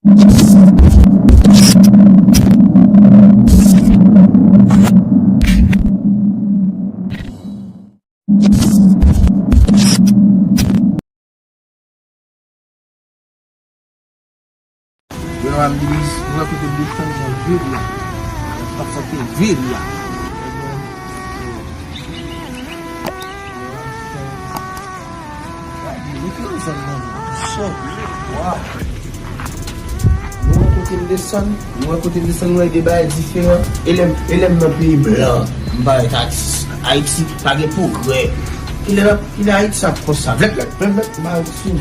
Yo am dis, mwen kote desan nan vil la. Pa fote vil la. Mwen kote desan mwen de baye diferent. Elem nan peyi blan. Mbaye tatis. Haiti page pou kwe. Il a Haiti sa pou sa. Vlek, mbaye sou.